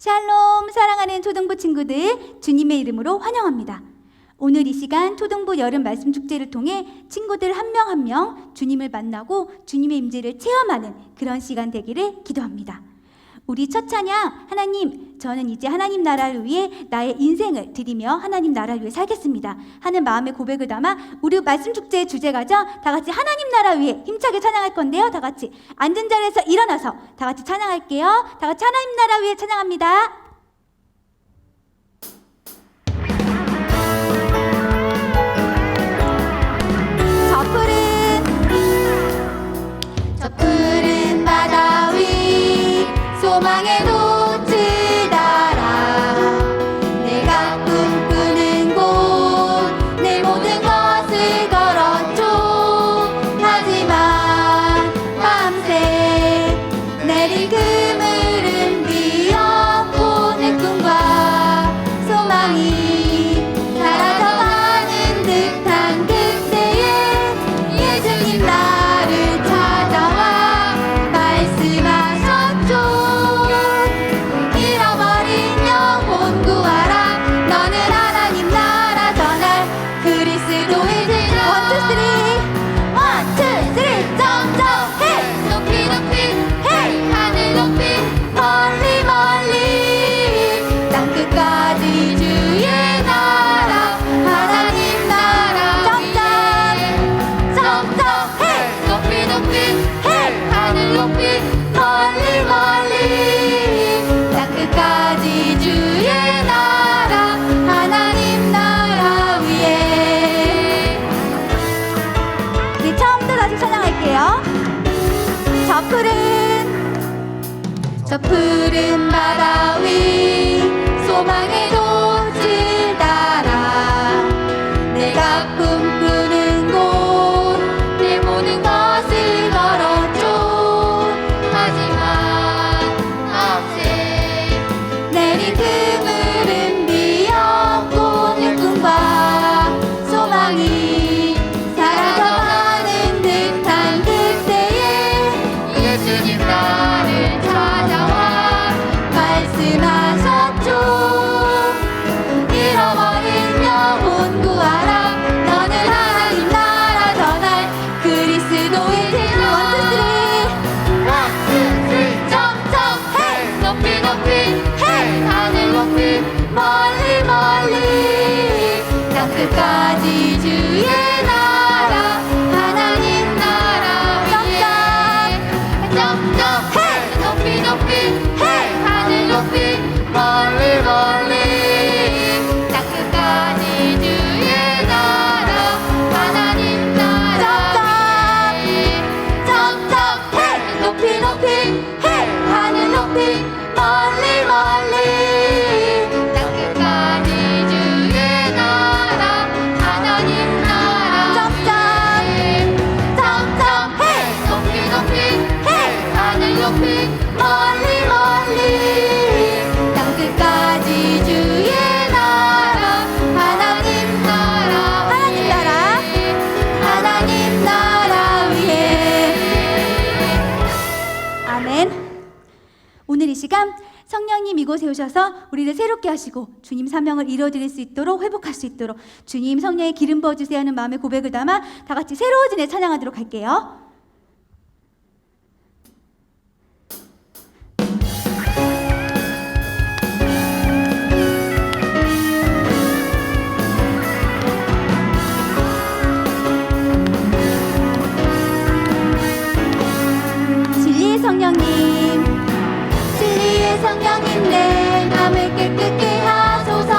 샬롬, 사랑하는 초등부 친구들, 주님의 이름으로 환영합니다. 오늘 이 시간 초등부 여름 말씀 축제를 통해 친구들 한 명 한 명 주님을 만나고 주님의 임재를 체험하는 그런 시간 되기를 기도합니다. 우리 첫 찬양, 하나님, 저는 이제 하나님 나라를 위해 나의 인생을 드리며 하나님 나라를 위해 살겠습니다 하는 마음의 고백을 담아 우리 말씀 축제의 주제가죠. 다 같이 하나님 나라 위해 힘차게 찬양할 건데요. 다 같이 앉은 자리에서 일어나서 다 같이 찬양할게요. 다 같이 하나님 나라 위해 찬양합니다. 저 푸른 바다 위 소망의 돛을 달아 내가 꿈꾸는 곳 내 모든 것을 걸었죠. 하지만 밤새 내린 그물은 비었고 내 꿈과 소망이 사라져가는 듯한 그때에 예수님 나를 찾아와 말씀하셨죠. 잃어버린 영혼 구하라. 너는 하나님 나라 전할 그리스도의 제자. 원, 투, 쓰리, 점점 헤이 높이 높이 헤이 하늘 높이 멀리 멀리 땅끝까지 주의 나라 하나님 나라 점점 헤이 높이 높이 헤이 하늘 높이 멀리 멀리 땅끝까지 주의 나라 하나님 나라 위에. 네, 처음부터 다시 찬양할게요. 저 푸른 바다 위 소망의 돛을 달아 내가 꿈꾸는 곳 내 모든 것을 걸었죠. 하지만 밤새 내린 그물은 비었고 내 꿈과 소망이 사라져가는 듯한 그때에 예수님 나를 찾아와 말씀하셨죠. 잃어버린 영혼 구하라. 너는 하나님 나라 전할 그리스도의 제자. 원, 투, 쓰리 점점 헤이 높이 높이 헤이 하늘 높이 멀리 멀리 땅끝까지 주의 나라 하나님 나라 위에. 점점 헤이 높이 높이 헤이 하늘 높이 멀리 멀리 땅끝까지 주의 나라 하나님 나라 위에. 점점 헤이 높이 높이 헤이 하늘 높이 멀리 멀리 땅끝까지 주의 나라 하나님 나라 위에. 점점 헤이 높이 높이 헤이 하늘 높이 멀리 멀리 땅끝까지 주의 나라 하나님 나라 위에. 하나님 나라 위에. 아멘. 오늘 이 시간 성령님 이곳에 오셔서 우리를 새롭게 하시고 주님 사명을 이루어드릴 수 있도록 회복할 수 있도록 주님 성령의 기름 부어주세요 하는 마음의 고백을 담아 다 같이 새로워진 애 찬양하도록 할게요. 진리의 성령님, 진리의 성령님 내 맘을 깨끗게 하소서.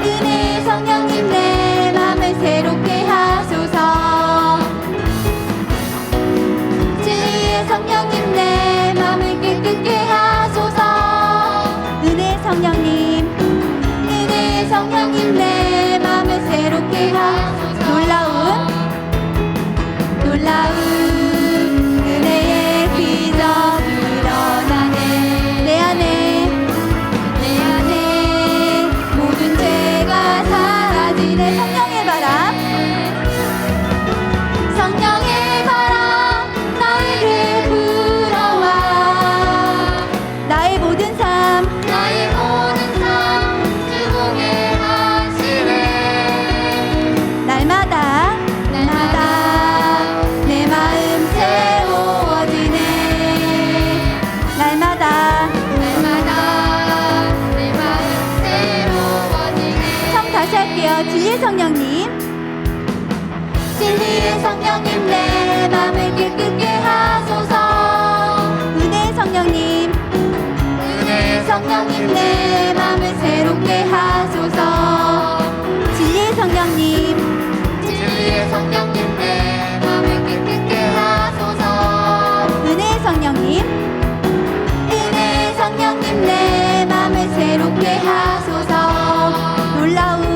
은혜의 성령님 내 맘을 새롭게 하소서. 진리의 성령님 내 맘을 깨끗게 하소서. 은혜의 성령님, 은혜의 성령님 내 맘을 새롭게 하소서. 놀라운 은혜의 기적 일어나네. 성령님 내 맘을 깨끗게 하소서. 은혜의 성령님, 은혜의 성령님 내 맘을 새롭게 하소서. 진리의 성령님, 진리의 성령님 내 맘을 깨끗게 하소서. 은혜의 성령님, 은혜의 성령님 내 맘을 새롭게 하소서. 놀라운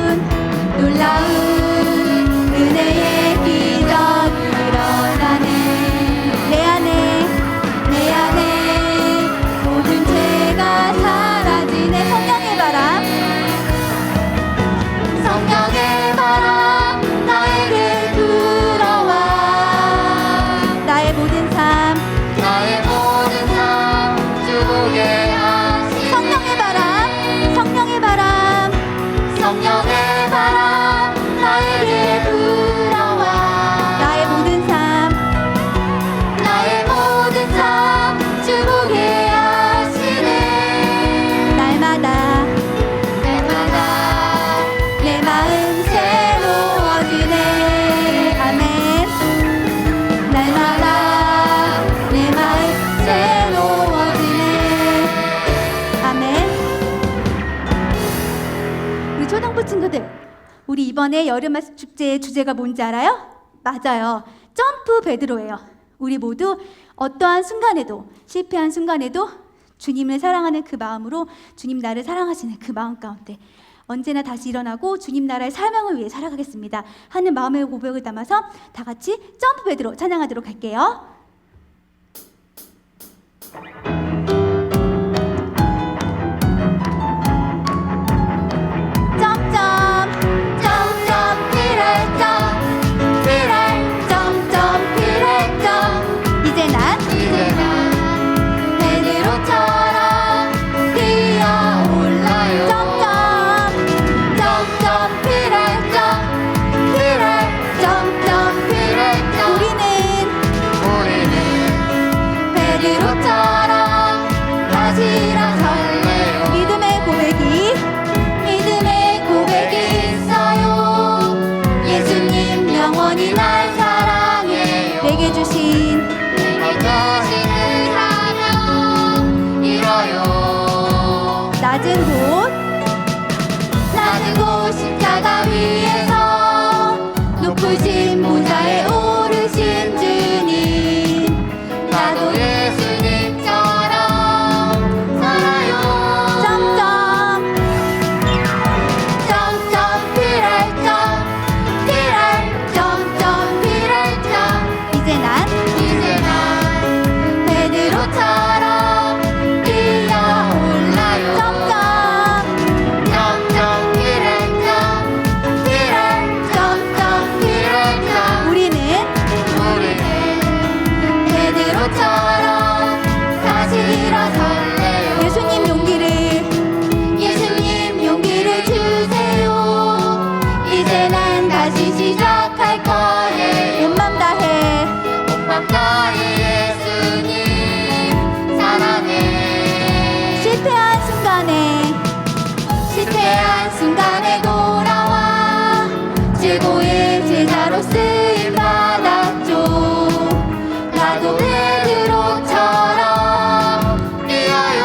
은혜의 기적이 일어나네. 내 안에 모든 죄가 사라지네. 성령의 바람, 성령의 바람 나에게 불어와. 나의 모든 삶 주게 하시네. 성령의 바람, 성령의 바람, 성령의 바람 나에게 불어와. 나의 모든 삶 주보게 하시네. 날마다 내 마음 새로워지네. 아멘. 날마다 내 마음 새로워지네. 아멘. 우리 초등부 친구들, 우리 이번에 여름 말씀 축제의 주제가 뭔지 알아요? 맞아요. 점프 베드로예요. 우리 모두 어떠한 순간에도, 실패한 순간에도 주님을 사랑하는 그 마음으로, 주님 나를 사랑하시는 그 마음 가운데 언제나 다시 일어나고 주님 나라의 사명을 위해 살아가겠습니다 하는 마음의 고백을 담아서 다 같이 점프 베드로 찬양하도록 할게요. 낮은 곳 십자가 위에서 높으신 보좌에 오르신 주님, 나도 예수님처럼 살아요. 필할 점 이제 난 베드로처럼 뛰어올라요. 우리는 베드로처럼 다시 일어설래요. 예수님 용기를 주세요. 이제 난 다시 시작할 거예요. 온 맘 다해 예수님 사랑해. 실패한 순간에 돌아와 최고의 제자로 쓰임 받았죠. 나도 베드로처럼 뛰어요.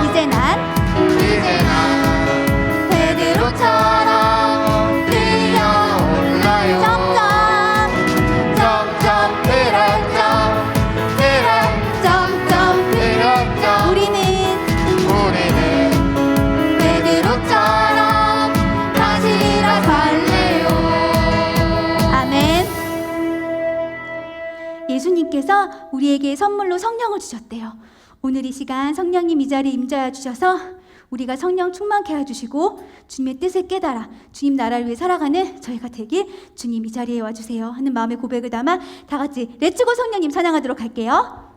이제 난 베드로처럼 뛰어올라요. 우리는 베드로처럼 다시 일어설래요. 아멘. 예수님께서 우리에게 선물로 성령을 주셨대요. 오늘 이 시간 성령님 이 자리에 임재하여 주셔서 우리가 성령 충만케 해주시고 주님의 뜻을 깨달아 주님 나라를 위해 살아가는 저희가 되길 주님 이 자리에 와주세요 하는 마음의 고백을 담아 다 같이 렛츠고 성령님 찬양하도록 할게요.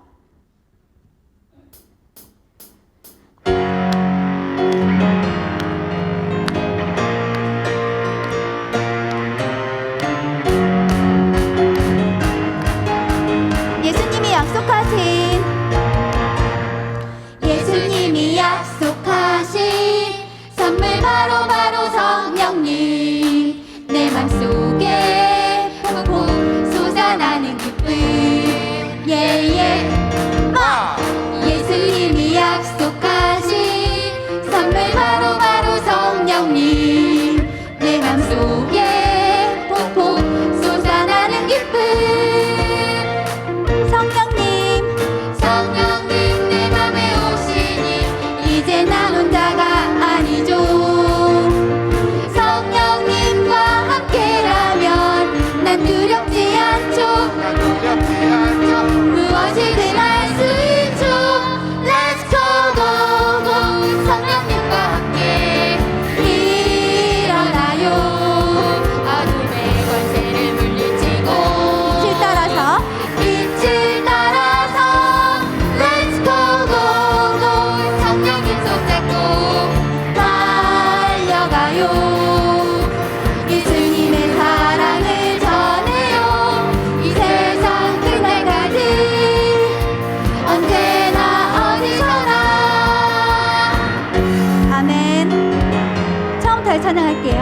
예수님이 약속하신 예예 예수님이 약속하신 선물 바로 성령님 내 맘속에 폭폭 솟아나는 기쁨 성령님 내 맘에 오시니 이제 나 혼자가 아니죠 성령님과 함께라면 난 두렵지 않죠 무엇이든 할 수 있죠 Let's go go go 성령님과 함께 일어나요 어둠의 권세를 물리치고 빛을 따라서 Let's go go go 성령님 손잡고 달려가요 예수님의 사랑을 전해요 이 세상 끝날까지 언제나 어디서나 아멘 처음부터 찬양할게요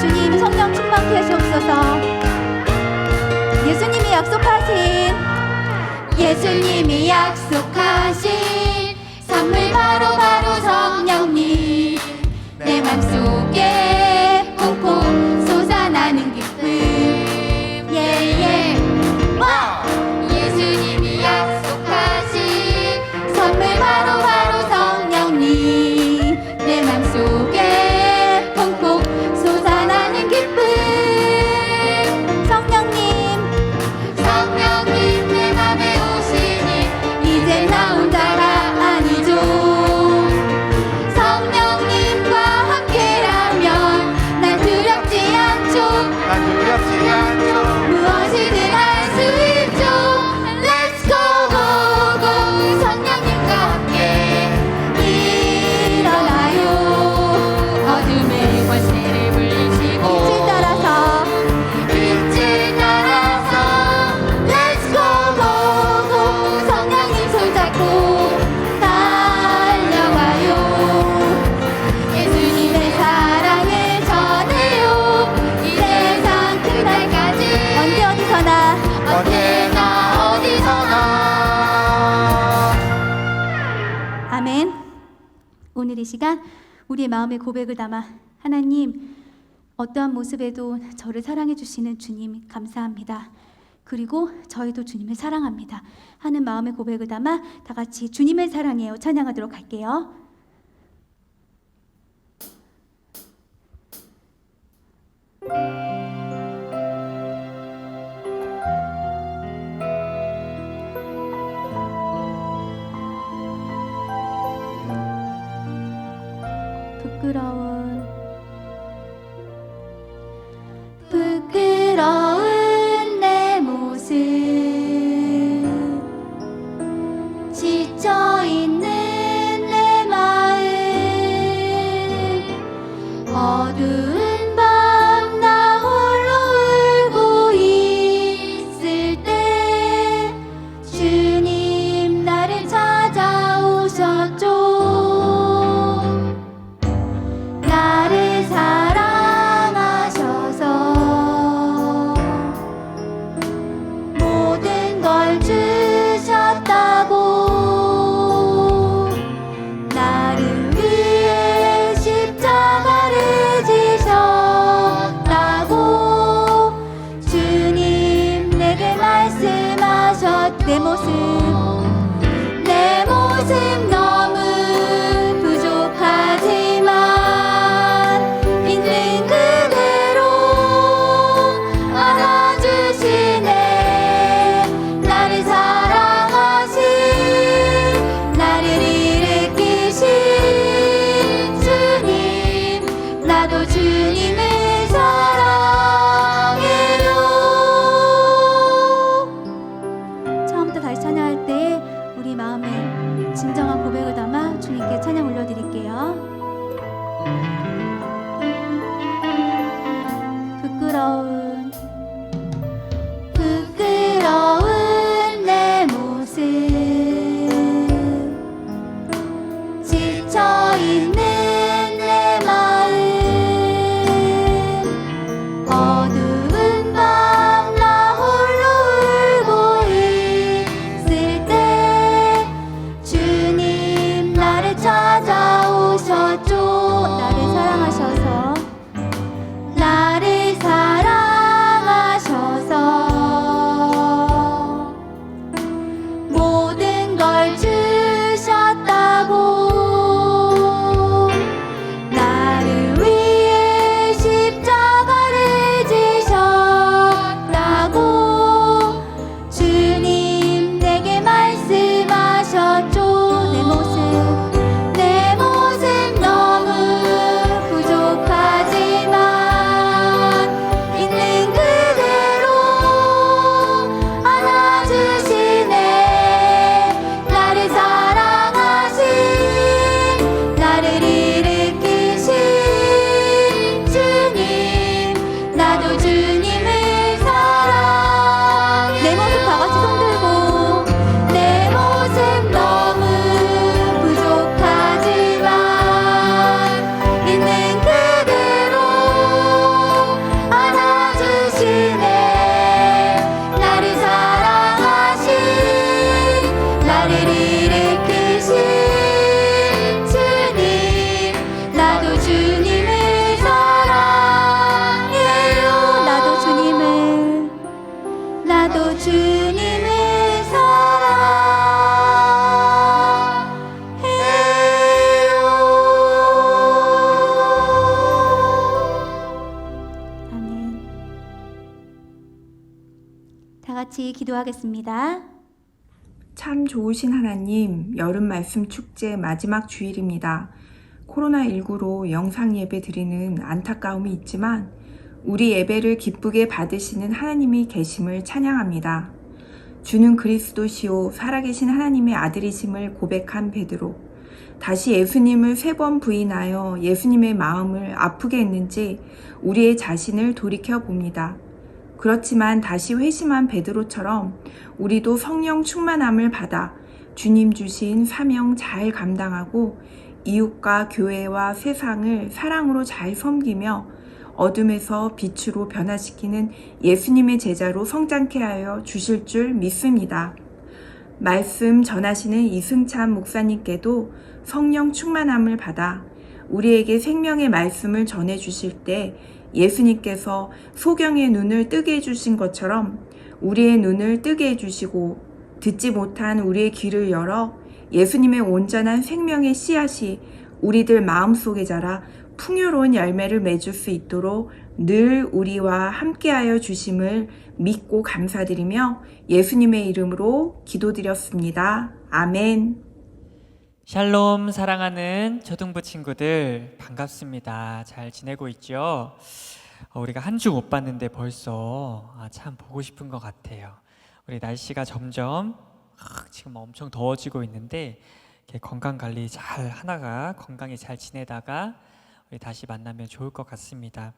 주님 성령 충만케 하시옵소서 예수님이 약속하신 선물 바로 성령님 내 맘속에 콩콩 솟아나는 기쁨 예예 예수님이 약속하신 선물 바로 성령님 내 맘속에 콩콩 솟아나는 기쁨 성령님 내 맘에 오시니 이제 나 혼자가 아니죠 성령님과 함께라면 난 두렵지 않죠 무엇이든 할 수 있죠 Let's go go go 성령님과 함께 일어나요 어둠의 권세를 물리치고 빛을 따라서 Let's go go go 성령님 손잡고 달려가요 예수님의 사랑을 전해요 이 세상 끝날까지 언제나 어디서나 아멘 오늘 이 시간 우리의 마음의 고백을 담아 하나님 어떠한 모습에도 저를 사랑해 주시는 주님 감사합니다. 그리고 저희도 주님을 사랑합니다 하는 마음의 고백을 담아 다 같이 주님을 사랑해요 찬양하도록 할게요. 부끄러운 내 모습 지쳐있는 내 마음 어두운 밤 나 홀로 울고 있을 때 주님 나를 찾아오셨죠 나를 사랑하셔서 모든 걸 주셨다고 나를 위해 십자가를 지셨다고 주님 내게 말씀하셨 내 모습 너무 부족하지만 있는 그대로 안아주시네 나를 사랑하신 나를 일으키신 주님 나도 주님을 사랑해요 처음부터 다시 찬양할 때 우리 마음에 진정한 고백을 담아 주님께 찬양 올려드릴게요. 부끄러운 내 모습 지쳐있는 내 마음 같이 기도하겠습니다. 참 좋으신 하나님, 여름 말씀 축제 마지막 주일입니다. 코로나19로 영상 예배 드리는 안타까움이 있지만 우리 예배를 기쁘게 받으시는 하나님이 계심을 찬양합니다. 주는 그리스도시요 살아계신 하나님의 아들이심을 고백한 베드로. 다시 예수님을 3번 부인하여 예수님의 마음을 아프게 했는지 우리의 자신을 돌이켜 봅니다. 그렇지만 다시 회심한 베드로처럼 우리도 성령 충만함을 받아 주님 주신 사명 잘 감당하고 이웃과 교회와 세상을 사랑으로 잘 섬기며 어둠에서 빛으로 변화시키는 예수님의 제자로 성장케 하여 주실 줄 믿습니다. 말씀 전하시는 이승찬 목사님께도 성령 충만함을 받아 우리에게 생명의 말씀을 전해 주실 때 예수님께서 소경의 눈을 뜨게 해주신 것처럼 우리의 눈을 뜨게 해주시고 듣지 못한 우리의 귀를 열어 예수님의 온전한 생명의 씨앗이 우리들 마음속에 자라 풍요로운 열매를 맺을 수 있도록 늘 우리와 함께하여 주심을 믿고 감사드리며 예수님의 이름으로 기도드렸습니다. 아멘. 샬롬 사랑하는 초등부 친구들 반갑습니다. 잘 지내고 있죠? 우리가 한 주 못 봤는데 벌써 참 보고 싶은 것 같아요. 우리 날씨가 점점 지금 엄청 더워지고 있는데 건강 관리 잘 하다가 건강히 잘 지내다가 우리 다시 만나면 좋을 것 같습니다.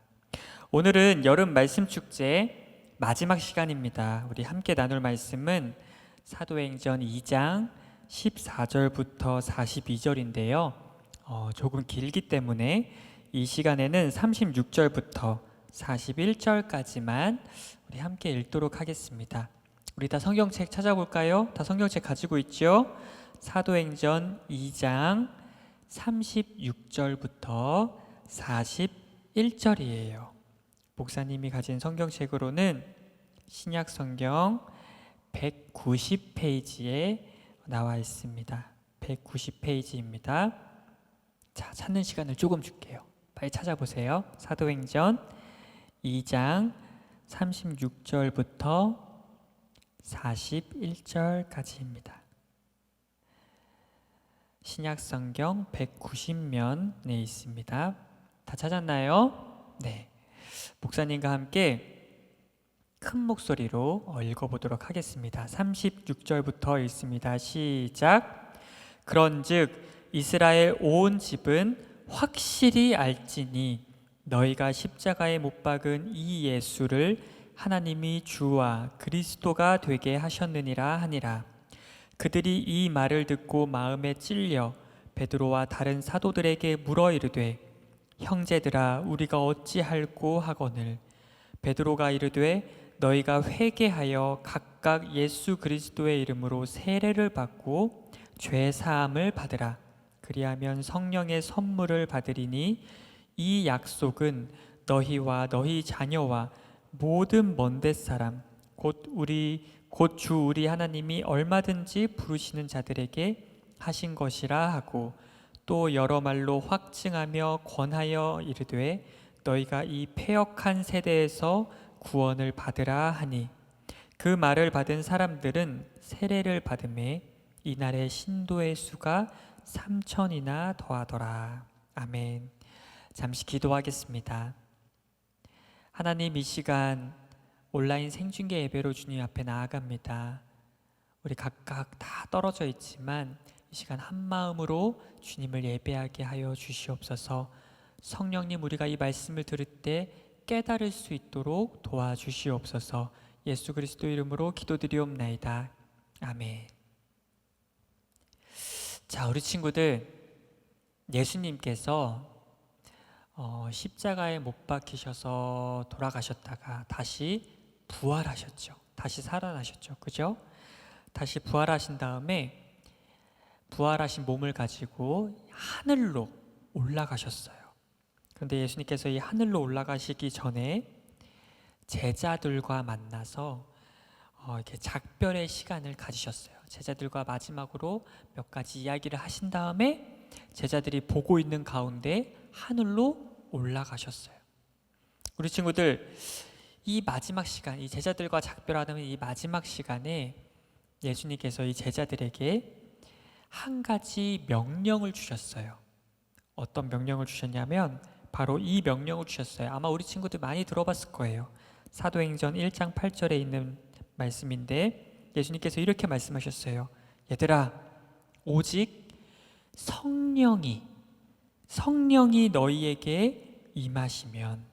오늘은 여름 말씀 축제 마지막 시간입니다. 우리 함께 나눌 말씀은 사도행전 2장 14절부터 42절인데요. 조금 길기 때문에 이 시간에는 36절부터 41절까지만 우리 함께 읽도록 하겠습니다. 우리 다 성경책 찾아볼까요? 다 성경책 가지고 있죠? 사도행전 2장 36절부터 41절이에요. 목사님이 가진 성경책으로는 신약 성경 190페이지에 나와 있습니다. 190페이지입니다. 자, 찾는 시간을 조금 줄게요. 빨리 찾아보세요. 사도행전 2장 36절부터 41절까지입니다. 신약 성경 190면에 있습니다. 다 찾았나요? 네. 목사님과 함께 큰 목소리로 읽어보도록 하겠습니다. 36절부터 읽습니다. 시작. 그런즉 이스라엘 온 집은 확실히 알지니 너희가 십자가에 못 박은 이 예수를 하나님이 주와 그리스도가 되게 하셨느니라 하니라. 그들이 이 말을 듣고 마음에 찔려 베드로와 다른 사도들에게 물어 이르되 형제들아 우리가 어찌할꼬 하거늘. 베드로가 이르되 너희가 회개하여 각각 예수 그리스도의 이름으로 세례를 받고 죄 사함을 받으라. 그리하면 성령의 선물을 받으리니 이 약속은 너희와 너희 자녀와 모든 먼데 사람 곧 주 우리 하나님이 얼마든지 부르시는 자들에게 하신 것이라 하고 또 여러 말로 확증하며 권하여 이르되 너희가 이 패역한 세대에서 구원을 받으라 하니 그 말을 받은 사람들은 세례를 받음에 이날의 신도의 수가 3,000이나 더하더라. 아멘. 잠시 기도하겠습니다. 하나님, 이 시간 온라인 생중계 예배로 주님 앞에 나아갑니다. 우리 각각 다 떨어져 있지만 이 시간 한 마음으로 주님을 예배하게 하여 주시옵소서. 성령님, 우리가 이 말씀을 들을 때 깨달을 수 있도록 도와주시옵소서. 예수 그리스도 이름으로 기도드리옵나이다. 아멘. 자, 우리 친구들, 예수님께서 십자가에 못 박히셔서 돌아가셨다가 다시 부활하셨죠. 다시 살아나셨죠. 그죠? 다시 부활하신 다음에 부활하신 몸을 가지고 하늘로 올라가셨어요. 그런데 예수님께서 이 하늘로 올라가시기 전에 제자들과 만나서 이렇게 작별의 시간을 가지셨어요. 제자들과 마지막으로 몇 가지 이야기를 하신 다음에 제자들이 보고 있는 가운데 하늘로 올라가셨어요. 우리 친구들, 이 마지막 시간, 이 제자들과 작별하는 이 마지막 시간에 예수님께서 이 제자들에게 한 가지 명령을 주셨어요. 어떤 명령을 주셨냐면 바로 이 명령을 주셨어요. 아마 우리 친구들 많이 들어봤을 거예요. 사도행전 1장 8절에 있는 말씀인데 예수님께서 이렇게 말씀하셨어요. 얘들아, 오직 성령이 너희에게 임하시면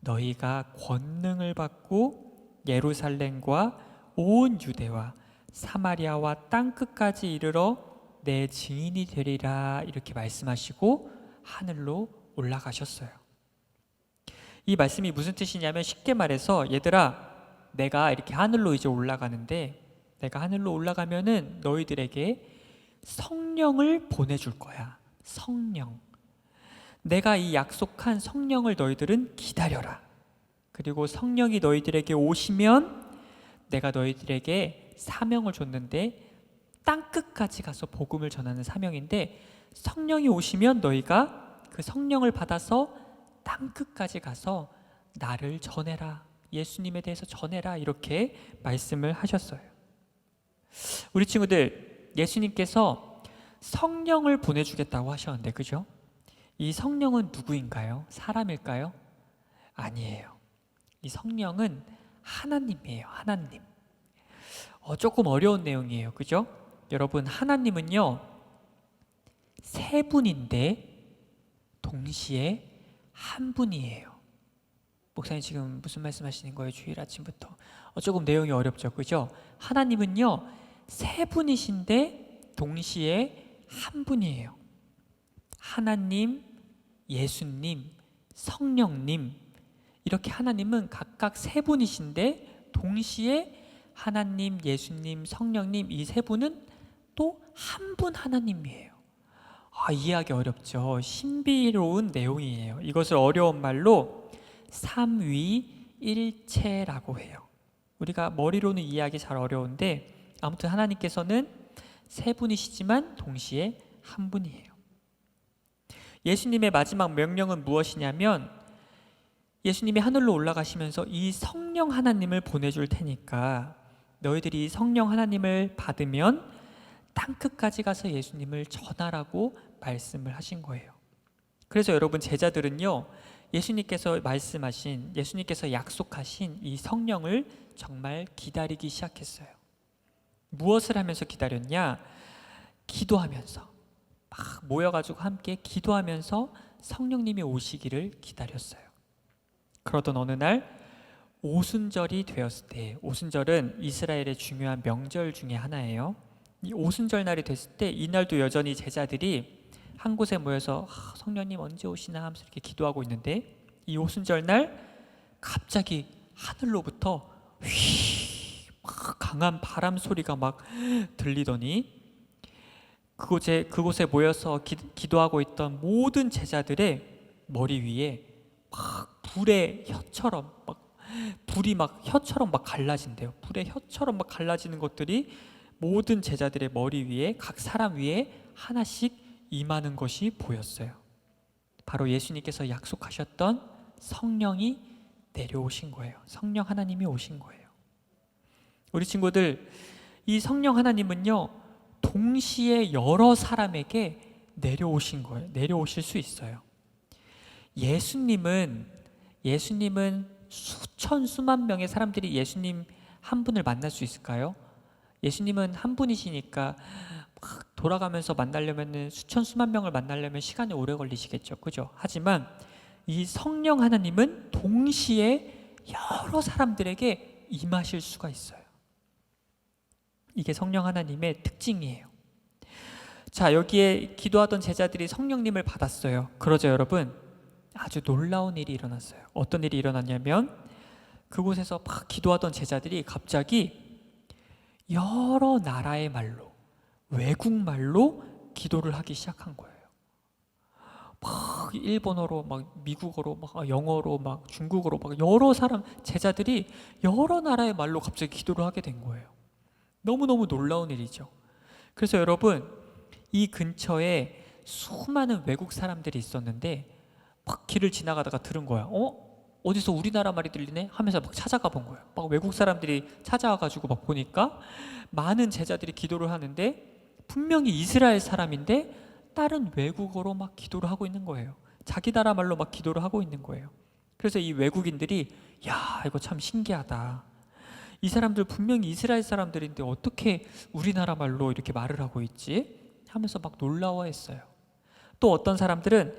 너희가 권능을 받고 예루살렘과 온 유대와 사마리아와 땅끝까지 이르러 내 증인이 되리라, 이렇게 말씀하시고 하늘로 올라가셨어요. 이 말씀이 무슨 뜻이냐면 쉽게 말해서 얘들아, 내가 이렇게 하늘로 이제 올라가는데 내가 하늘로 올라가면은 너희들에게 성령을 보내줄 거야. 성령. 내가 이 약속한 성령을 너희들은 기다려라. 그리고 성령이 너희들에게 오시면 내가 너희들에게 사명을 줬는데 땅끝까지 가서 복음을 전하는 사명인데 성령이 오시면 너희가 그 성령을 받아서 땅끝까지 가서 나를 전해라. 예수님에 대해서 전해라. 이렇게 말씀을 하셨어요. 우리 친구들, 예수님께서 성령을 보내주겠다고 하셨는데 그죠? 이 성령은 누구인가요? 사람일까요? 아니에요. 이 성령은 하나님이에요. 하나님. 조금 어려운 내용이에요. 그죠? 여러분, 하나님은요 세 분인데 동시에 한 분이에요. 목사님 지금 무슨 말씀하시는 거예요? 주일 아침부터 조금 내용이 어렵죠. 그죠? 하나님은요 세 분이신데 동시에 한 분이에요. 하나님, 예수님, 성령님, 이렇게 하나님은 각각 세 분이신데 동시에 하나님, 예수님, 성령님, 이 세 분은 또 한 분 하나님이에요. 이해하기 어렵죠. 신비로운 내용이에요. 이것을 어려운 말로 삼위일체라고 해요. 우리가 머리로는 이해하기 잘 어려운데 아무튼 하나님께서는 세 분이시지만 동시에 한 분이에요. 예수님의 마지막 명령은 무엇이냐면 예수님이 하늘로 올라가시면서 이 성령 하나님을 보내줄 테니까 너희들이 이 성령 하나님을 받으면 땅끝까지 가서 예수님을 전하라고 말씀을 하신 거예요. 그래서 여러분, 제자들은요 예수님께서 말씀하신, 예수님께서 약속하신 이 성령을 정말 기다리기 시작했어요. 무엇을 하면서 기다렸냐? 기도하면서 막 모여가지고 함께 기도하면서 성령님이 오시기를 기다렸어요. 그러던 어느 날 오순절이 되었을 때, 오순절은 이스라엘의 중요한 명절 중에 하나예요. 이 오순절 날이 됐을 때 이날도 여전히 제자들이 한 곳에 모여서 성령님 언제 오시나 하면서 이렇게 기도하고 있는데 이 오순절 날 갑자기 하늘로부터 막 강한 바람 소리가 막 들리더니 그곳에 모여서 기도하고 있던 모든 제자들의 머리 위에 막 불의 혀처럼 막 불이 막 혀처럼 막 갈라진대요. 불의 혀처럼 막 갈라지는 것들이 모든 제자들의 머리 위에, 각 사람 위에 하나씩 임하는 것이 보였어요. 바로 예수님께서 약속하셨던 성령이 내려오신 거예요. 성령 하나님이 오신 거예요. 우리 친구들, 이 성령 하나님은요 동시에 여러 사람에게 내려오신 거예요. 내려오실 수 있어요. 예수님은 수천 수만 명의 사람들이 예수님 한 분을 만날 수 있을까요? 예수님은 한 분이시니까 막 돌아가면서 만나려면 수천 수만 명을 만나려면 시간이 오래 걸리시겠죠. 그죠? 하지만 이 성령 하나님은 동시에 여러 사람들에게 임하실 수가 있어요. 이게 성령 하나님의 특징이에요. 자, 여기에 기도하던 제자들이 성령님을 받았어요. 그러자 여러분, 아주 놀라운 일이 일어났어요. 어떤 일이 일어났냐면 그곳에서 막 기도하던 제자들이 갑자기 여러 나라의 말로, 외국말로 기도를 하기 시작한 거예요. 막 일본어로, 막 미국어로, 막 영어로, 막 중국어로, 막 여러 사람, 제자들이 여러 나라의 말로 갑자기 기도를 하게 된 거예요. 너무너무 놀라운 일이죠. 그래서 여러분, 이 근처에 수많은 외국 사람들이 있었는데 막 길을 지나가다가 들은 거야. 어디서 우리나라 말이 들리네? 하면서 막 찾아가 본 거예요. 막 외국 사람들이 찾아와가지고 막 보니까 많은 제자들이 기도를 하는데 분명히 이스라엘 사람인데 다른 외국어로 막 기도를 하고 있는 거예요. 자기 나라 말로 막 기도를 하고 있는 거예요. 그래서 이 외국인들이 야, 이거 참 신기하다. 이 사람들 분명히 이스라엘 사람들인데 어떻게 우리나라 말로 이렇게 말을 하고 있지? 하면서 막 놀라워했어요. 또 어떤 사람들은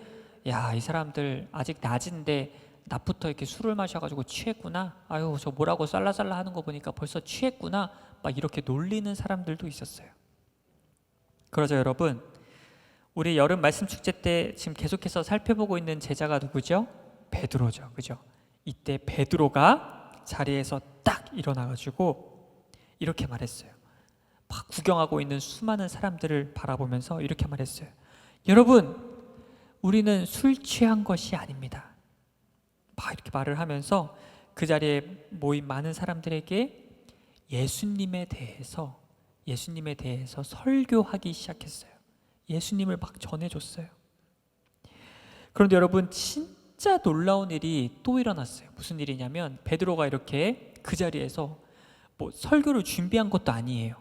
야, 이 사람들 아직 낮인데 낮부터 이렇게 술을 마셔가지고 취했구나. 아유, 저 뭐라고 쌀라쌀라 하는 거 보니까 벌써 취했구나. 막 이렇게 놀리는 사람들도 있었어요. 그러죠, 여러분. 우리 여름 말씀 축제 때 지금 계속해서 살펴보고 있는 제자가 누구죠? 베드로죠, 그죠? 이때 베드로가 자리에서 딱 일어나가지고 이렇게 말했어요. 막 구경하고 있는 수많은 사람들을 바라보면서 이렇게 말했어요. 여러분, 우리는 술 취한 것이 아닙니다. 막 이렇게 말을 하면서 그 자리에 모인 많은 사람들에게 예수님에 대해서 설교하기 시작했어요. 예수님을 막 전해줬어요. 그런데 여러분, 진짜 놀라운 일이 또 일어났어요. 무슨 일이냐면 베드로가 이렇게 그 자리에서 뭐 설교를 준비한 것도 아니에요.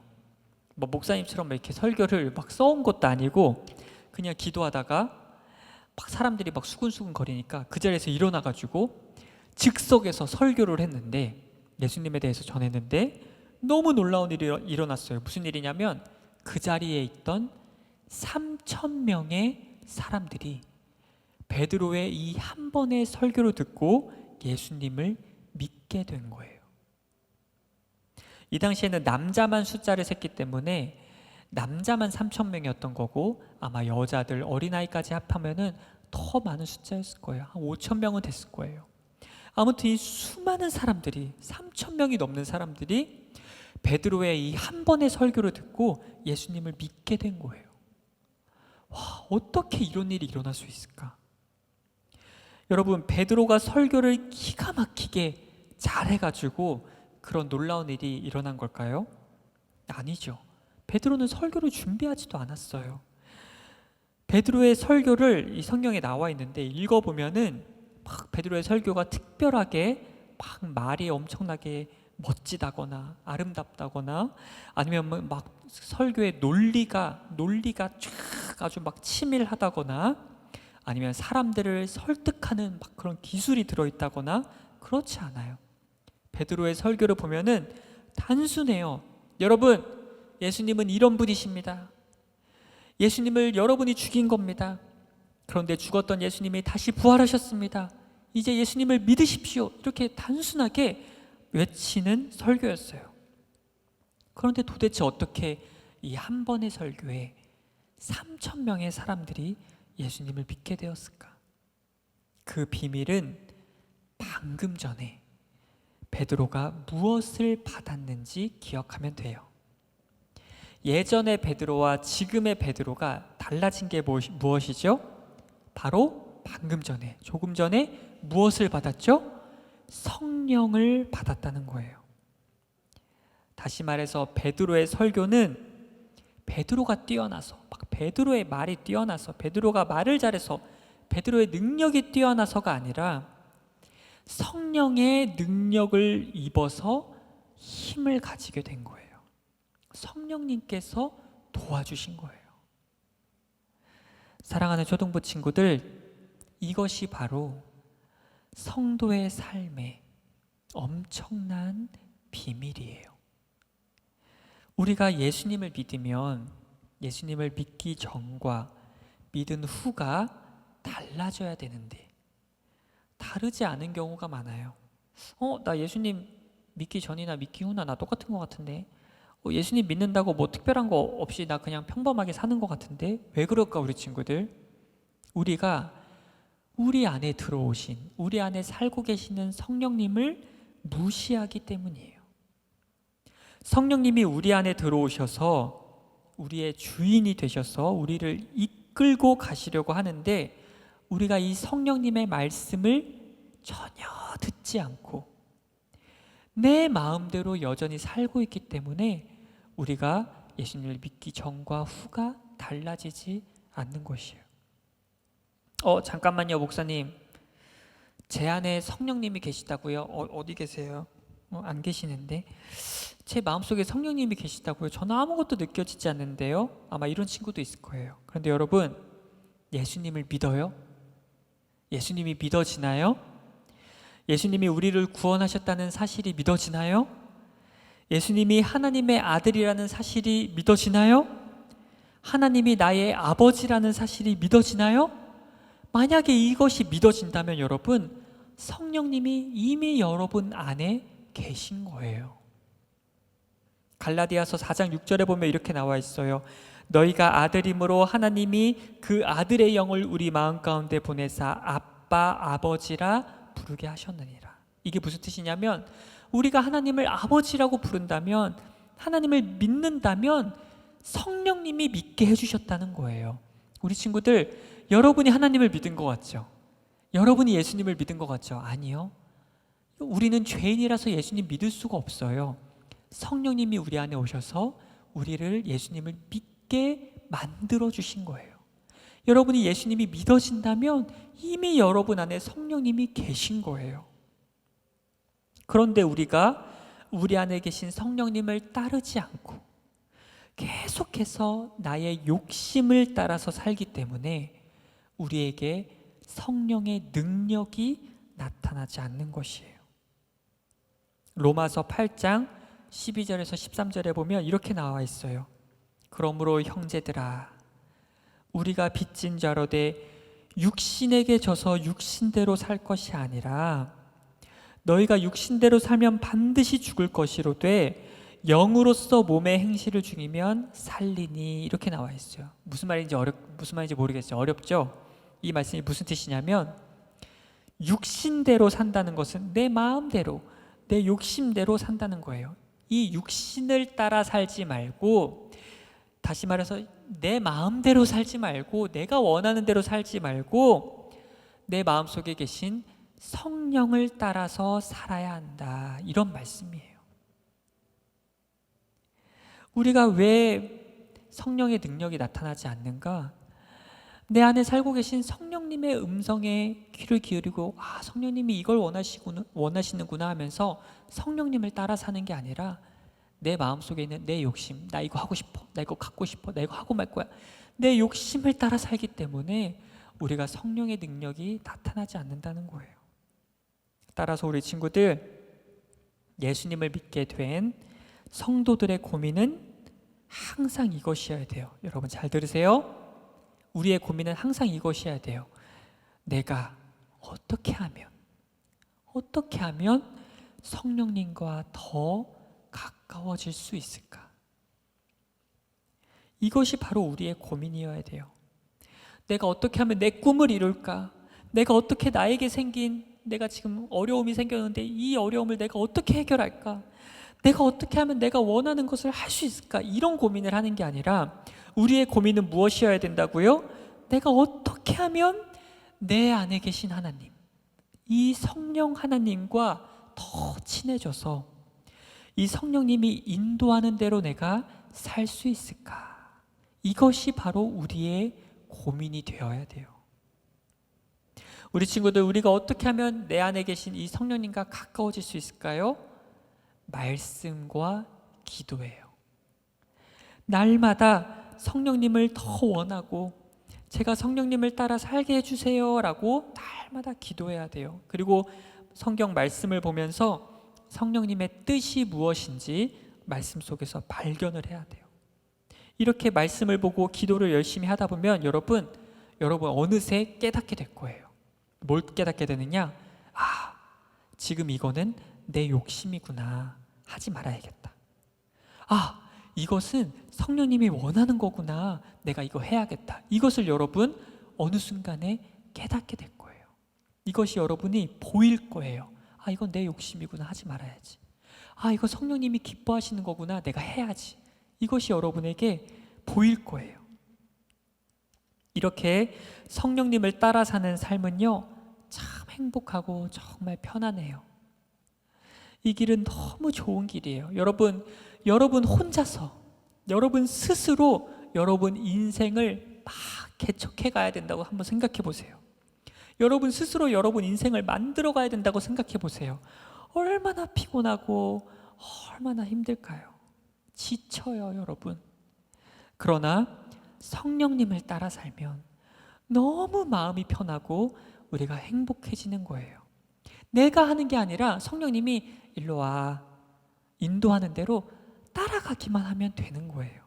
뭐 목사님처럼 이렇게 설교를 막 써온 것도 아니고 그냥 기도하다가 막 사람들이 막 수근수근 거리니까 그 자리에서 일어나가지고 즉석에서 설교를 했는데 예수님에 대해서 전했는데 너무 놀라운 일이 일어났어요. 무슨 일이냐면 그 자리에 있던 3,000명의 사람들이 베드로의 이 한 번의 설교를 듣고 예수님을 믿게 된 거예요. 이 당시에는 남자만 숫자를 셌기 때문에 남자만 3,000명이었던 거고 아마 여자들, 어린아이까지 합하면은 더 많은 숫자였을 거예요. 한 5,000명은 됐을 거예요. 아무튼 이 수많은 사람들이 3,000명이 넘는 사람들이 베드로의 이 한 번의 설교를 듣고 예수님을 믿게 된 거예요. 와, 어떻게 이런 일이 일어날 수 있을까? 여러분, 베드로가 설교를 기가 막히게 잘해가지고 그런 놀라운 일이 일어난 걸까요? 아니죠. 베드로는 설교를 준비하지도 않았어요. 베드로의 설교를 이 성경에 나와 있는데 읽어보면은 막 베드로의 설교가 특별하게 막 말이 엄청나게 멋지다거나 아름답다거나 아니면 막 설교의 논리가 쫙 아주 막 치밀하다거나 아니면 사람들을 설득하는 막 그런 기술이 들어있다거나 그렇지 않아요. 베드로의 설교를 보면은 단순해요. 여러분, 예수님은 이런 분이십니다. 예수님을 여러분이 죽인 겁니다. 그런데 죽었던 예수님이 다시 부활하셨습니다. 이제 예수님을 믿으십시오. 이렇게 단순하게 외치는 설교였어요. 그런데 도대체 어떻게 이 한 번의 설교에 3,000명의 사람들이 예수님을 믿게 되었을까? 그 비밀은 방금 전에 베드로가 무엇을 받았는지 기억하면 돼요. 예전의 베드로와 지금의 베드로가 달라진 게 무엇이죠? 바로 방금 전에, 조금 전에 무엇을 받았죠? 성령을 받았다는 거예요. 다시 말해서 베드로의 설교는 베드로가 뛰어나서, 막 베드로의 말이 뛰어나서, 베드로가 말을 잘해서, 베드로의 능력이 뛰어나서가 아니라 성령의 능력을 입어서 힘을 가지게 된 거예요. 성령님께서 도와주신 거예요. 사랑하는 초등부 친구들, 이것이 바로 성도의 삶의 엄청난 비밀이에요. 우리가 예수님을 믿으면 예수님을 믿기 전과 믿은 후가 달라져야 되는데 다르지 않은 경우가 많아요. 나 예수님 믿기 전이나 믿기 후나 나 똑같은 것 같은데 예수님 믿는다고 뭐 특별한 거 없이 나 그냥 평범하게 사는 것 같은데 왜 그럴까 우리 친구들? 우리가 우리 안에 들어오신, 우리 안에 살고 계시는 성령님을 무시하기 때문이에요. 성령님이 우리 안에 들어오셔서 우리의 주인이 되셔서 우리를 이끌고 가시려고 하는데 우리가 이 성령님의 말씀을 전혀 듣지 않고 내 마음대로 여전히 살고 있기 때문에 우리가 예수님을 믿기 전과 후가 달라지지 않는 것이에요. 잠깐만요, 목사님. 제 안에 성령님이 계시다고요? 어디 계세요? 안 계시는데. 제 마음속에 성령님이 계시다고요? 저는 아무것도 느껴지지 않는데요? 아마 이런 친구도 있을 거예요. 그런데 여러분, 예수님을 믿어요? 예수님이 믿어지나요? 예수님이 우리를 구원하셨다는 사실이 믿어지나요? 예수님이 하나님의 아들이라는 사실이 믿어지나요? 하나님이 나의 아버지라는 사실이 믿어지나요? 만약에 이것이 믿어진다면 여러분, 성령님이 이미 여러분 안에 계신 거예요. 갈라디아서 4장 6절에 보면 이렇게 나와 있어요. 너희가 아들임으로 하나님이 그 아들의 영을 우리 마음 가운데 보내사 아빠 아버지라 부르게 하셨느니라. 이게 무슨 뜻이냐면, 우리가 하나님을 아버지라고 부른다면, 하나님을 믿는다면 성령님이 믿게 해주셨다는 거예요. 우리 친구들, 여러분이 하나님을 믿은 것 같죠? 여러분이 예수님을 믿은 것 같죠? 아니요. 우리는 죄인이라서 예수님 믿을 수가 없어요. 성령님이 우리 안에 오셔서 우리를 예수님을 믿게 만들어 주신 거예요. 여러분이 예수님이 믿어진다면 이미 여러분 안에 성령님이 계신 거예요. 그런데 우리가 우리 안에 계신 성령님을 따르지 않고 계속해서 나의 욕심을 따라서 살기 때문에 우리에게 성령의 능력이 나타나지 않는 것이에요. 로마서 8장 12절에서 13절에 보면 이렇게 나와 있어요. 그러므로 형제들아, 우리가 빚진 자로되 육신에게 져서 육신대로 살 것이 아니라 너희가 육신대로 살면 반드시 죽을 것이로되 영으로서 몸의 행실을 죽이면 살리니, 이렇게 나와 있어요. 무슨 말인지 모르겠어요. 어렵죠? 이 말씀이 무슨 뜻이냐면, 육신대로 산다는 것은 내 마음대로, 내 욕심대로 산다는 거예요. 이 육신을 따라 살지 말고, 다시 말해서 내 마음대로 살지 말고, 내가 원하는 대로 살지 말고 내 마음속에 계신 성령을 따라서 살아야 한다, 이런 말씀이에요. 우리가 왜 성령의 능력이 나타나지 않는가? 내 안에 살고 계신 성령님의 음성에 귀를 기울이고, 성령님이 이걸 원하시는구나 하면서 성령님을 따라 사는 게 아니라 내 마음속에 있는 내 욕심, 나 이거 하고 싶어, 나 이거 갖고 싶어, 나 이거 하고 말 거야, 내 욕심을 따라 살기 때문에 우리가 성령의 능력이 나타나지 않는다는 거예요. 따라서 우리 친구들, 예수님을 믿게 된 성도들의 고민은 항상 이것이어야 돼요. 여러분 잘 들으세요. 우리의 고민은 항상 이것이어야 돼요. 내가 어떻게 하면 성령님과 더 가까워질 수 있을까? 이것이 바로 우리의 고민이어야 돼요. 내가 어떻게 하면 내 꿈을 이룰까? 내가 어떻게 나에게 생긴, 내가 지금 어려움이 생겼는데 이 어려움을 내가 어떻게 해결할까? 내가 어떻게 하면 내가 원하는 것을 할 수 있을까? 이런 고민을 하는 게 아니라 우리의 고민은 무엇이어야 된다고요? 내가 어떻게 하면 내 안에 계신 하나님, 이 성령 하나님과 더 친해져서 이 성령님이 인도하는 대로 내가 살 수 있을까? 이것이 바로 우리의 고민이 되어야 돼요. 우리 친구들, 우리가 어떻게 하면 내 안에 계신 이 성령님과 가까워질 수 있을까요? 말씀과 기도예요. 날마다 성령님을 더 원하고, 제가 성령님을 따라 살게 해주세요 라고 날마다 기도해야 돼요. 그리고 성경 말씀을 보면서 성령님의 뜻이 무엇인지 말씀 속에서 발견을 해야 돼요. 이렇게 말씀을 보고 기도를 열심히 하다 보면 여러분 어느새 깨닫게 될 거예요. 뭘 깨닫게 되느냐? 지금 이거는 내 욕심이구나, 하지 말아야겠다. 이것은 성령님이 원하는 거구나, 내가 이거 해야겠다. 이것을 여러분 어느 순간에 깨닫게 될 거예요. 이것이 여러분이 보일 거예요. 이건 내 욕심이구나, 하지 말아야지. 이거 성령님이 기뻐하시는 거구나, 내가 해야지. 이것이 여러분에게 보일 거예요. 이렇게 성령님을 따라 사는 삶은요, 참 행복하고 정말 편안해요. 이 길은 너무 좋은 길이에요. 여러분 혼자서, 여러분 스스로 여러분 인생을 막 개척해 가야 된다고 한번 생각해 보세요. 여러분 스스로 여러분 인생을 만들어 가야 된다고 생각해 보세요. 얼마나 피곤하고 얼마나 힘들까요? 지쳐요, 여러분. 그러나 성령님을 따라 살면 너무 마음이 편하고 우리가 행복해지는 거예요. 내가 하는 게 아니라 성령님이 일로 와, 인도하는 대로 따라가기만 하면 되는 거예요.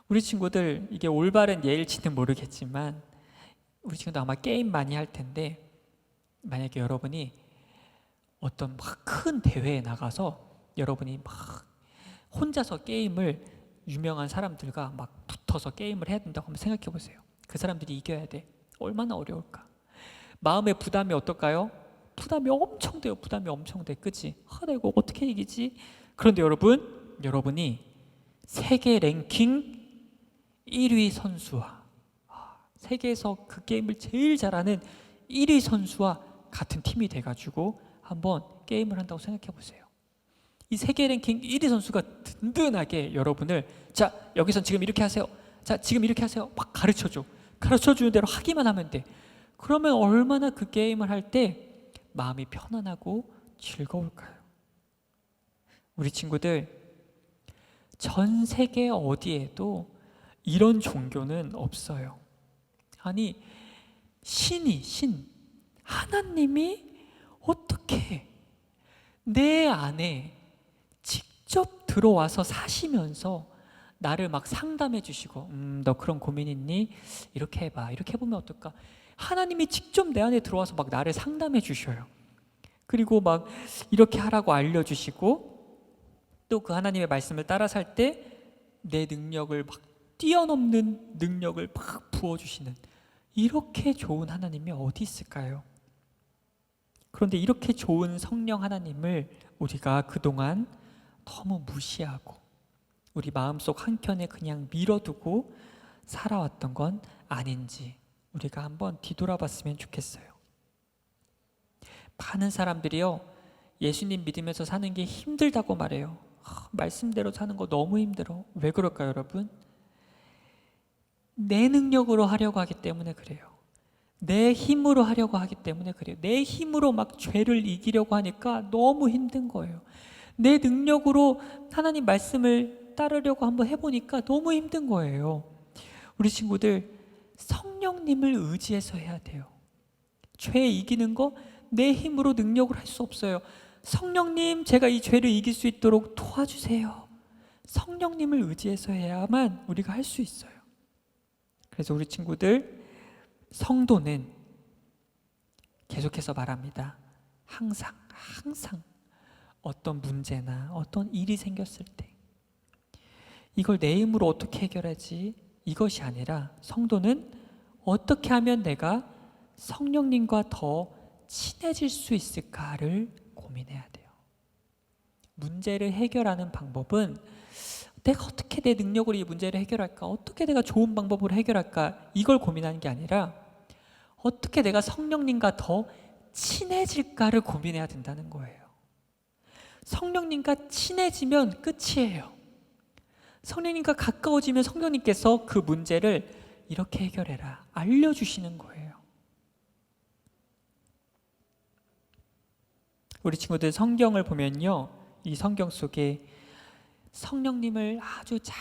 우리 친구들, 이게 올바른 예일지는 모르겠지만 우리 친구들 아마 게임 많이 할 텐데, 만약에 여러분이 어떤 막 큰 대회에 나가서 여러분이 막 혼자서 게임을 유명한 사람들과 막 붙어서 게임을 해야 된다고 한번 생각해 보세요. 그 사람들이 이겨야 돼. 얼마나 어려울까? 마음의 부담이 어떨까요? 부담이 엄청 돼요. 부담이 엄청 돼. 그치? 나 이거 어떻게 이기지? 그런데 여러분이 세계 랭킹 1위 선수와 세계에서 그 게임을 제일 잘하는 1위 선수와 같은 팀이 돼가지고 한번 게임을 한다고 생각해 보세요. 이 세계 랭킹 1위 선수가 든든하게 여러분을, 자, 여기선 지금 이렇게 하세요. 자, 지금 이렇게 하세요. 막 가르쳐주는 대로 하기만 하면 돼. 그러면 얼마나 그 게임을 할 때 마음이 편안하고 즐거울까요? 우리 친구들, 전 세계 어디에도 이런 종교는 없어요. 아니, 하나님이 어떻게 내 안에 직접 들어와서 사시면서 나를 막 상담해 주시고, 너 그런 고민 있니? 이렇게 해봐. 이렇게 해보면 어떨까? 하나님이 직접 내 안에 들어와서 막 나를 상담해 주셔요. 그리고 막 이렇게 하라고 알려주시고, 또 그 하나님의 말씀을 따라 살 때 내 능력을 막 뛰어넘는 능력을 막 부어주시는, 이렇게 좋은 하나님이 어디 있을까요? 그런데 이렇게 좋은 성령 하나님을 우리가 그동안 너무 무시하고 우리 마음속 한켠에 그냥 밀어두고 살아왔던 건 아닌지 우리가 한번 뒤돌아봤으면 좋겠어요. 많은 사람들이요, 예수님 믿으면서 사는 게 힘들다고 말해요. 말씀대로 사는 거 너무 힘들어. 왜 그럴까요, 여러분? 내 능력으로 하려고 하기 때문에 그래요. 내 힘으로 하려고 하기 때문에 그래요. 내 힘으로 막 죄를 이기려고 하니까 너무 힘든 거예요. 내 능력으로 하나님 말씀을 따르려고 한번 해보니까 너무 힘든 거예요. 우리 친구들, 성령님을 의지해서 해야 돼요. 죄 이기는 거 내 힘으로 능력을 할 수 없어요. 성령님, 제가 이 죄를 이길 수 있도록 도와주세요. 성령님을 의지해서 해야만 우리가 할 수 있어요. 그래서 우리 친구들, 성도는 계속해서 말합니다. 항상 어떤 문제나 어떤 일이 생겼을 때 이걸 내 힘으로 어떻게 해결하지? 이것이 아니라 성도는 어떻게 하면 내가 성령님과 더 친해질 수 있을까를 고민해야 돼요. 문제를 해결하는 방법은 내가 어떻게 내 능력으로 이 문제를 해결할까? 어떻게 내가 좋은 방법으로 해결할까? 이걸 고민하는 게 아니라 어떻게 내가 성령님과 더 친해질까를 고민해야 된다는 거예요. 성령님과 친해지면 끝이에요. 성령님과 가까워지면 성령님께서 그 문제를 이렇게 해결해라, 알려주시는 거예요. 우리 친구들, 성경을 보면요, 이 성경 속에 성령님을 아주 잘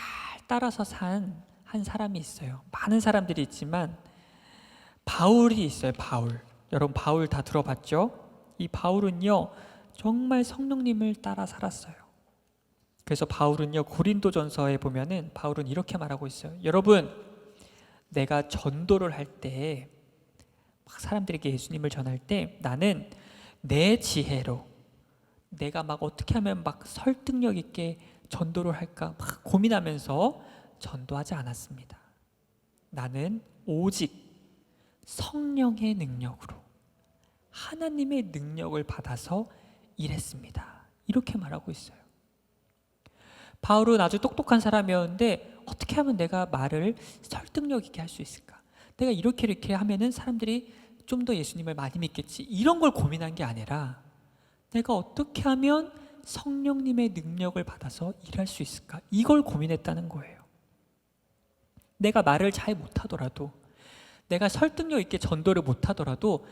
따라서 산 한 사람이 있어요. 많은 사람들이 있지만 바울이 있어요. 여러분, 바울 다 들어봤죠? 이 바울은요, 정말 성령님을 따라 살았어요. 그래서 바울은요, 고린도전서에 보면은 바울은 이렇게 말하고 있어요. 여러분, 내가 전도를 할 때, 막 사람들에게 예수님을 전할 때 나는 내 지혜로 내가 막 어떻게 하면 막 설득력 있게 전도를 할까 막 고민하면서 전도하지 않았습니다. 나는 오직 성령의 능력으로, 하나님의 능력을 받아서 일했습니다. 이렇게 말하고 있어요. 바울은 아주 똑똑한 사람이었는데 어떻게 하면 내가 말을 설득력 있게 할 수 있을까? 내가 이렇게 하면은 사람들이 좀 더 예수님을 많이 믿겠지. 이런 걸 고민한 게 아니라 내가 어떻게 하면 성령님의 능력을 받아서 일할 수 있을까? 이걸 고민했다는 거예요. 내가 말을 잘 못하더라도, 내가 설득력 있게 전도를 못하더라도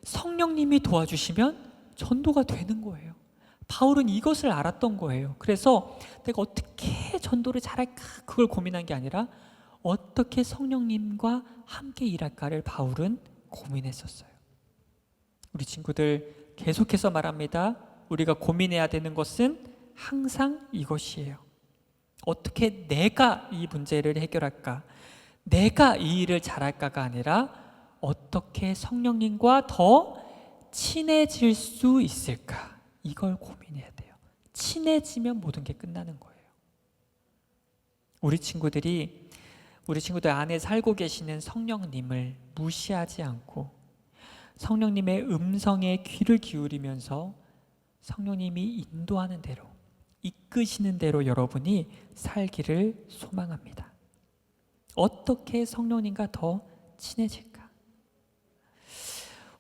성령님이 도와주시면 전도가 되는 거예요. 바울은 이것을 알았던 거예요. 그래서 내가 어떻게 전도를 잘할까 그걸 고민한 게 아니라 어떻게 성령님과 함께 일할까를 바울은 고민했었어요. 우리 친구들, 계속해서 말합니다. 우리가 고민해야 되는 것은 항상 이것이에요. 어떻게 내가 이 문제를 해결할까? 내가 이 일을 잘할까가 아니라 어떻게 성령님과 더 친해질 수 있을까? 이걸 고민해야 돼요. 친해지면 모든 게 끝나는 거예요. 우리 친구들 안에 살고 계시는 성령님을 무시하지 않고 성령님의 음성에 귀를 기울이면서 성령님이 인도하는 대로, 이끄시는 대로 여러분이 살기를 소망합니다. 어떻게 성령님과 더 친해질까?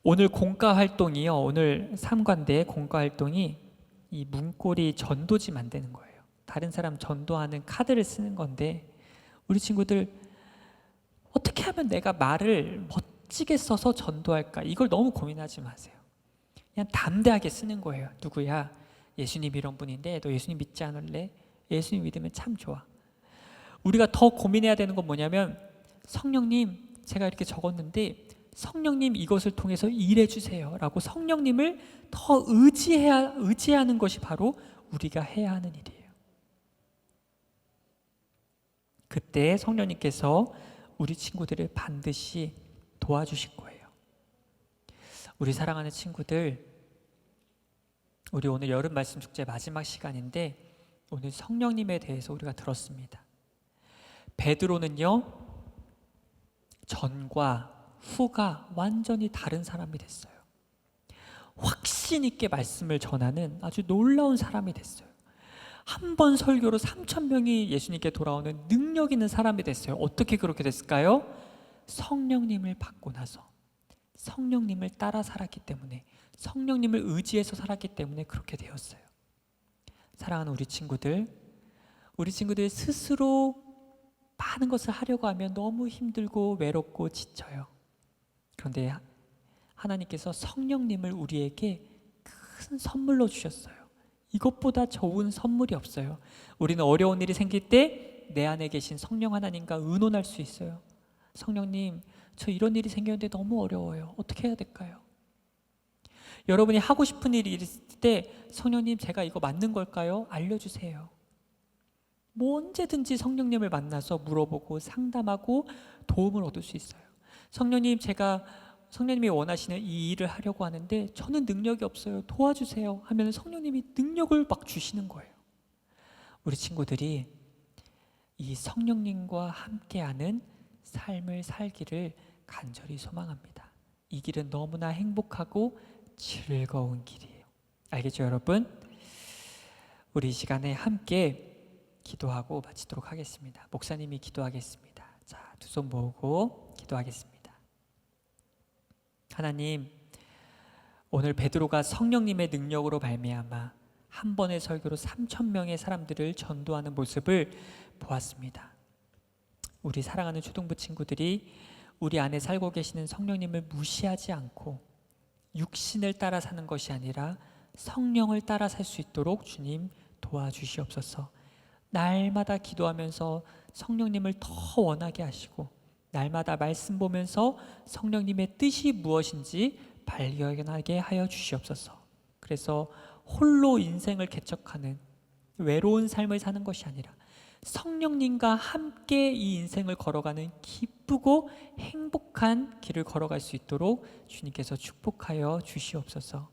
오늘 공과 활동이요. 오늘 3관대 공과 활동이 이 문고리 전도지 만드는 거예요. 다른 사람 전도하는 카드를 쓰는 건데 우리 친구들 어떻게 하면 내가 말을 멋지게 써서 전도할까? 이걸 너무 고민하지 마세요. 그냥 담대하게 쓰는 거예요. 누구야? 예수님 이런 분인데 너 예수님 믿지 않을래? 예수님 믿으면 참 좋아. 우리가 더 고민해야 되는 건 뭐냐면 성령님 제가 이렇게 적었는데 성령님 이것을 통해서 일해 주세요 라고 성령님을 더 의지하는 것이 바로 우리가 해야 하는 일이에요. 그때 성령님께서 우리 친구들을 반드시 도와주실 거예요. 우리 사랑하는 친구들, 우리 오늘 여름 말씀 축제 마지막 시간인데 오늘 성령님에 대해서 우리가 들었습니다. 베드로는요, 전과 후가 완전히 다른 사람이 됐어요. 확신 있게 말씀을 전하는 아주 놀라운 사람이 됐어요. 한 번 설교로 3,000명이 예수님께 돌아오는 능력 있는 사람이 됐어요. 어떻게 그렇게 됐을까요? 성령님을 받고 나서 성령님을 따라 살았기 때문에, 성령님을 의지해서 살았기 때문에 그렇게 되었어요. 사랑하는 우리 친구들 스스로 많은 것을 하려고 하면 너무 힘들고 외롭고 지쳐요. 그런데 하나님께서 성령님을 우리에게 큰 선물로 주셨어요. 이것보다 좋은 선물이 없어요. 우리는 어려운 일이 생길 때 내 안에 계신 성령 하나님과 의논할 수 있어요. 성령님, 저 이런 일이 생겼는데 너무 어려워요. 어떻게 해야 될까요? 여러분이 하고 싶은 일이 있을 때 성령님, 제가 이거 맞는 걸까요? 알려주세요. 뭐 언제든지 성령님을 만나서 물어보고 상담하고 도움을 얻을 수 있어요. 성령님, 제가 성령님이 원하시는 이 일을 하려고 하는데 저는 능력이 없어요. 도와주세요. 하면 성령님이 능력을 막 주시는 거예요. 우리 친구들이 이 성령님과 함께하는 삶을 살기를 간절히 소망합니다. 이 길은 너무나 행복하고 즐거운 길이에요. 알겠죠, 여러분? 우리 이 시간에 함께 기도하고 마치도록 하겠습니다. 목사님이 기도하겠습니다. 자, 두 손 모으고 기도하겠습니다. 하나님, 오늘 베드로가 성령님의 능력으로 말미암아 한 번의 설교로 3,000명의 사람들을 전도하는 모습을 보았습니다. 우리 사랑하는 초등부 친구들이 우리 안에 살고 계시는 성령님을 무시하지 않고 육신을 따라 사는 것이 아니라 성령을 따라 살 수 있도록 주님 도와주시옵소서. 날마다 기도하면서 성령님을 더 원하게 하시고 날마다 말씀 보면서 성령님의 뜻이 무엇인지 발견하게 하여 주시옵소서. 그래서 홀로 인생을 개척하는 외로운 삶을 사는 것이 아니라 성령님과 함께 이 인생을 걸어가는 기쁘고 행복한 길을 걸어갈 수 있도록 주님께서 축복하여 주시옵소서.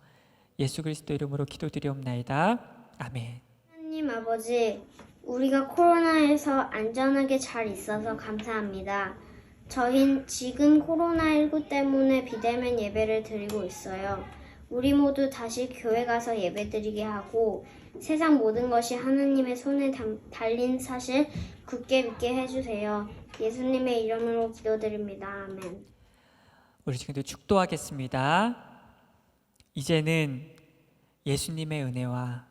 예수 그리스도 이름으로 기도드리옵나이다. 아멘. 하나님 아버지, 우리가 코로나에서 안전하게 잘 있어서 감사합니다. 저희는 지금 코로나19 때문에 비대면 예배를 드리고 있어요. 우리 모두 다시 교회 가서 예배드리게 하고 세상 모든 것이 하나님의 손에 달린 사실 굳게 믿게 해주세요. 예수님의 이름으로 기도드립니다. 아멘. 우리 지금도 축도하겠습니다. 이제는 예수님의 은혜와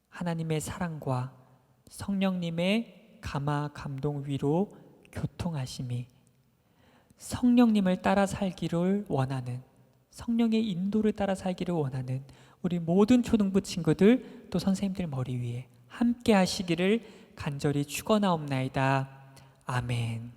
하나님의 사랑과 성령님의 감화 감동 위로 교통하심이 성령님을 따라 살기를 원하는, 성령의 인도를 따라 살기를 원하는 우리 모든 초등부 친구들 또 선생님들 머리 위에 함께 하시기를 간절히 축원하옵나이다. 아멘.